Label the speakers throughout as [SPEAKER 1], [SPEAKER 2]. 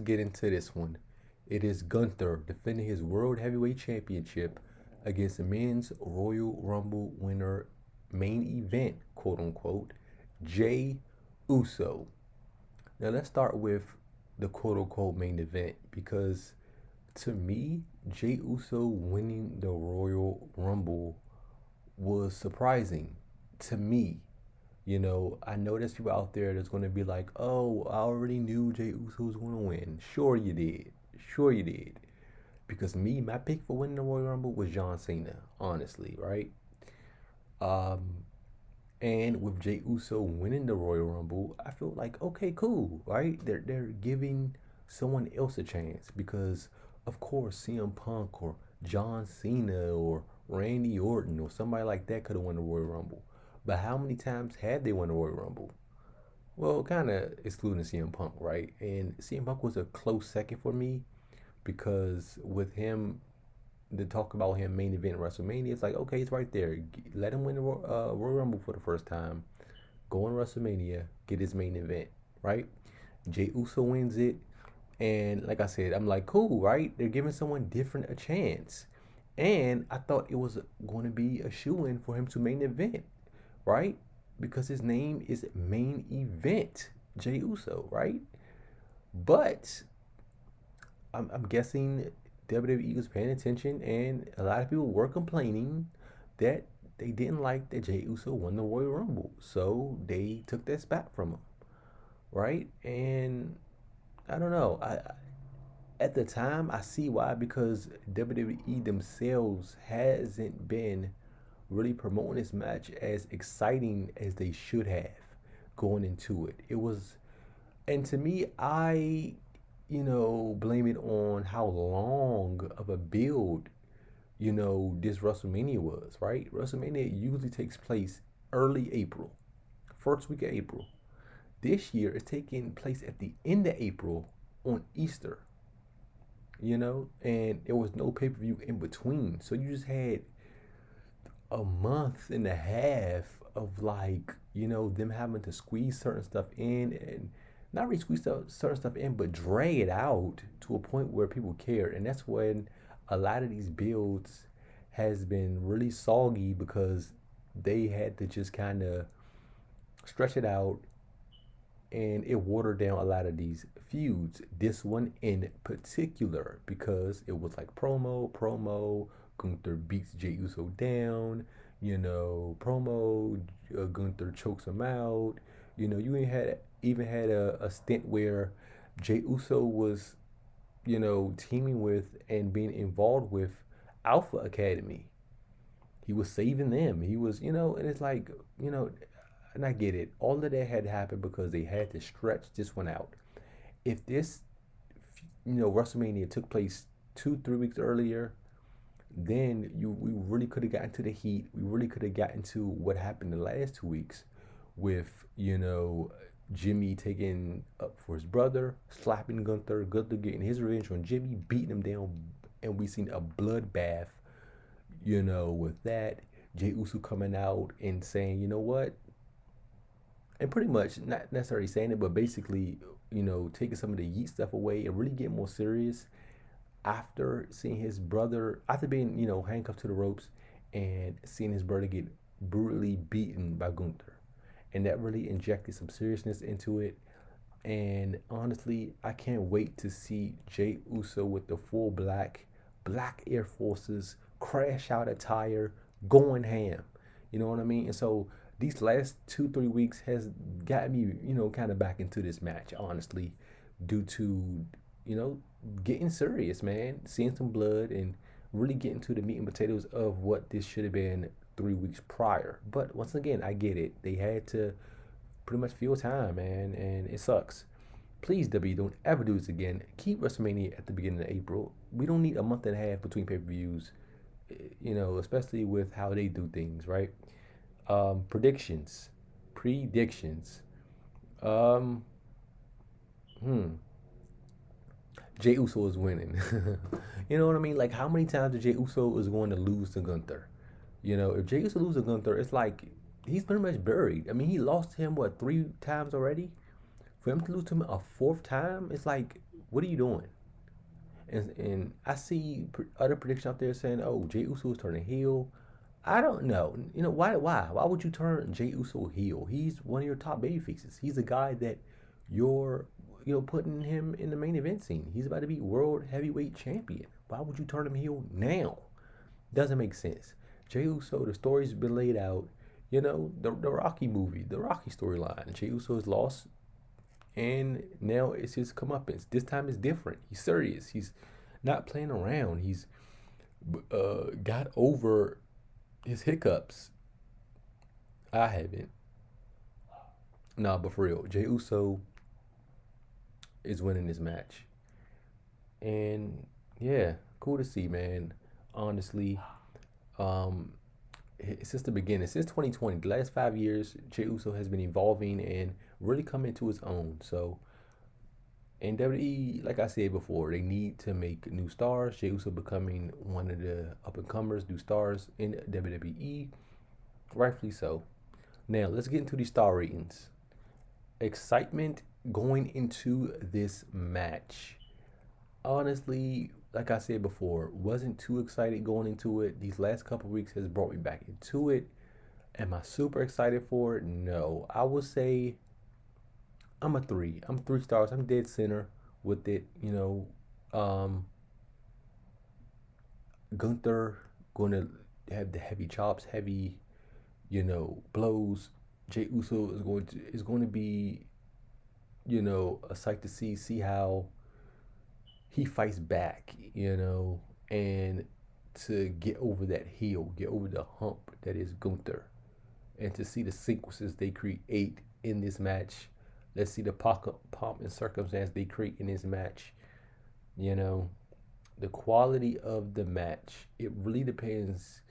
[SPEAKER 1] get into this one. It is Gunther defending his World Heavyweight Championship against the men's Royal Rumble winner main event, quote unquote, Jey Uso. Now let's start with the quote unquote main event because to me, Jey Uso winning the Royal Rumble was surprising to me. I know there's people out there that's going to be like, oh, I already knew Jey Uso was going to win. Sure, you did. Sure, you did. Because me, my pick for winning the Royal Rumble was John Cena, honestly, right? Um, and with Jey Uso winning the Royal Rumble, I feel like, okay, cool, right? They're giving someone else a chance because, of course, CM Punk or John Cena or Randy Orton or somebody like that could have won the Royal Rumble. But how many times had they won the Royal Rumble? Well, kind of excluding CM Punk, right? And CM Punk was a close second for me because with him, the talk about him main event WrestleMania, it's like, okay, it's right there. Let him win the Royal Rumble for the first time. Go on WrestleMania, get his main event, right? Jey Uso wins it. And like I said, I'm like, cool, right? They're giving someone different a chance. And I thought it was going to be a shoe in for him to main event, right? Because his name is Main Event, Jey Uso, right? But I'm guessing WWE was paying attention, and a lot of people were complaining that they didn't like that Jey Uso won the Royal Rumble, so they took that spot from him, right? And I don't know. At the time I see why because WWE themselves hasn't been really promoting this match as exciting as they should have going into it. It was, and to me, I blame it on how long of a build, this WrestleMania was, right? WrestleMania usually takes place early April, first week of April. This year it's taking place at the end of April on Easter, and there was no pay-per-view in between. So you just had a month and a half of like, them having to squeeze certain stuff in and not really squeeze certain stuff in, but drag it out to a point where people care. And that's when a lot of these builds has been really soggy because they had to just kind of stretch it out and it watered down a lot of these feuds. This one in particular, because it was like promo, Gunther beats Jey Uso down, promo, Gunther chokes him out. You even had a stint where Jey Uso was, teaming with and being involved with Alpha Academy. He was saving them. He was, and it's like, and I get it. All of that had happened because they had to stretch this one out. If this, WrestleMania took place 2-3 weeks earlier, then we really could have gotten to the heat. We really could have gotten to what happened the last 2 weeks with, Jimmy taking up for his brother, slapping Gunther getting his revenge on Jimmy, beating him down, and we seen a bloodbath, with that. Jey Uso coming out and saying, you know what? And pretty much not necessarily saying it, but basically, taking some of the yeet stuff away and really getting more serious after seeing his brother, after being, handcuffed to the ropes and seeing his brother get brutally beaten by Gunther. And that really injected some seriousness into it. And honestly, I can't wait to see Jey Uso with the full black Air Forces, crash out attire, going ham. You know what I mean? And so these last 2-3 weeks has gotten me, kind of back into this match, honestly, due to, getting serious, man, seeing some blood and really getting to the meat and potatoes of what this should have been 3 weeks prior. But once again, I get it. They had to pretty much fill time, man, and it sucks. Please, W, don't ever do this again. Keep WrestleMania at the beginning of April. We don't need a month and a half between pay-per-views, especially with how they do things, right? Predictions. Um, hmm. Jey Uso is winning. You know what I mean? Like, how many times did Jey Uso is going to lose to Gunther? If Jey Uso loses to Gunther, it's like he's pretty much buried. I mean, he lost to him, what, 3 times already? For him to lose to him a 4th time, it's like, What are you doing? And I see other predictions out there saying, "Oh, Jey Uso is turning heel." I don't know. You know why? Why would you turn Jey Uso heel? He's one of your top baby faces. He's a guy that you're putting him in the main event scene. He's about to be world heavyweight champion. Why would you turn him heel now? Doesn't make sense. Jey Uso, the story's been laid out. The Rocky movie, the Rocky storyline. Jey Uso has lost, and now it's his comeuppance. This time it's different. He's serious. He's not playing around. He's got over his hiccups. I haven't. Nah, but for real, Jey Uso is winning this match. And yeah, cool to see, man. Honestly, um, since the beginning, since 2020, the last 5 years, Jey Uso has been evolving and really coming to his own. So, in WWE, like I said before, they need to make new stars. Jey Uso becoming one of the up and comers, new stars in WWE, rightfully so. Now, let's get into the star ratings. Excitement going into this match. Honestly, like I said before, wasn't too excited going into it. These last couple weeks has brought me back into it. Am I super excited for it? No. I would say I'm a 3. I'm 3 stars. I'm dead center with it. Gunther going to have the heavy chops, heavy, blows. Jey Uso is going to be, a sight to see how he fights back, and to get over that heel, get over the hump that is Gunther, and to see the sequences they create in this match. Let's see the pomp and circumstance they create in this match. The quality of the match, it really depends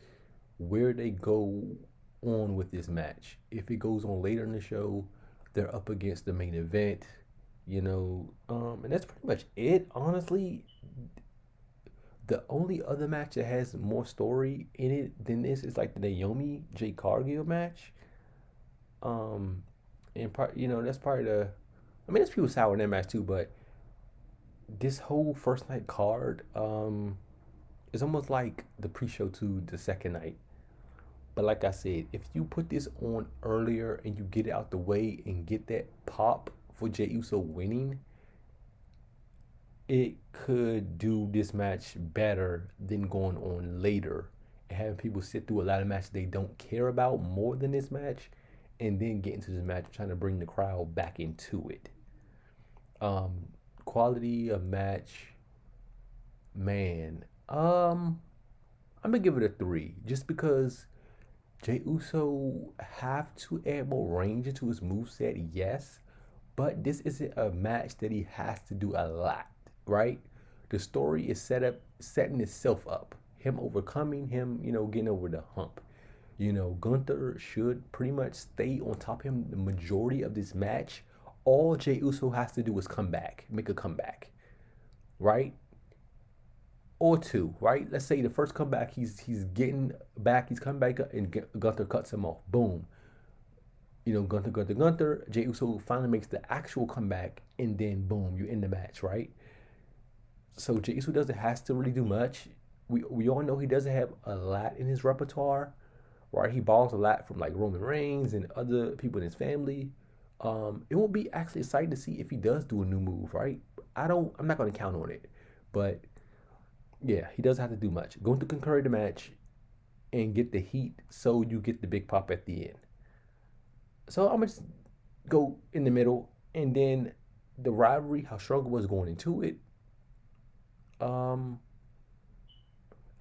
[SPEAKER 1] where they go on with this match. If it goes on later in the show, they're up against the main event. And that's pretty much it. Honestly, the only other match that has more story in it than this is like the Naomi J Cargill match. And that's part of the. I mean, there's people sour in that match too, but this whole first night card, is almost like the pre-show to the second night. But like I said, if you put this on earlier and you get it out the way and get that pop for Jey Uso winning, it could do this match better than going on later and having people sit through a lot of matches they don't care about more than this match, and then get into this match trying to bring the crowd back into it. Quality of match, man. I'm gonna give it a 3 just because Jey Uso have to add more range into his moveset, yes, but this isn't a match that he has to do a lot, right? The story is setting itself up. Him overcoming him, getting over the hump. Gunther should pretty much stay on top of him the majority of this match. All Jey Uso has to do is come back, make a comeback, right? Or 2, right? Let's say the first comeback, he's getting back, he's coming back, and Gunther cuts him off. Boom. Gunther. Jey Uso finally makes the actual comeback, and then boom, you end the match, right? So Jey Uso doesn't have to really do much. We all know he doesn't have a lot in his repertoire, right? He borrows a lot from like Roman Reigns and other people in his family. It will be actually exciting to see if he does do a new move, right? I'm not going to count on it, but yeah, he doesn't have to do much. Going to concur the match and get the heat so you get the big pop at the end. So I'm going to go in the middle, and then the rivalry, how strong it was going into it.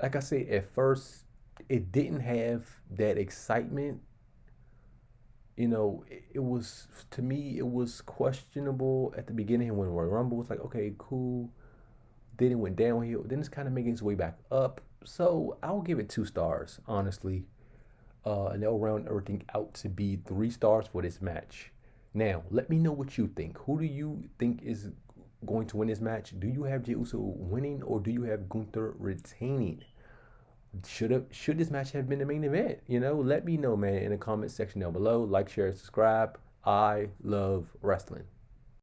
[SPEAKER 1] Like I said, at first, it didn't have that excitement. It was, to me, it was questionable at the beginning when Royal Rumble was like, okay, cool. Then it went downhill. Then it's kind of making its way back up. So I'll give it 2 stars, honestly. And they'll round everything out to be 3 stars for this match. Now, let me know what you think. Who do you think is going to win this match? Do you have Jey Uso winning, or do you have Gunther retaining? Should this match have been the main event? Let me know, man, in the comment section down below. Like, share, subscribe. I love wrestling.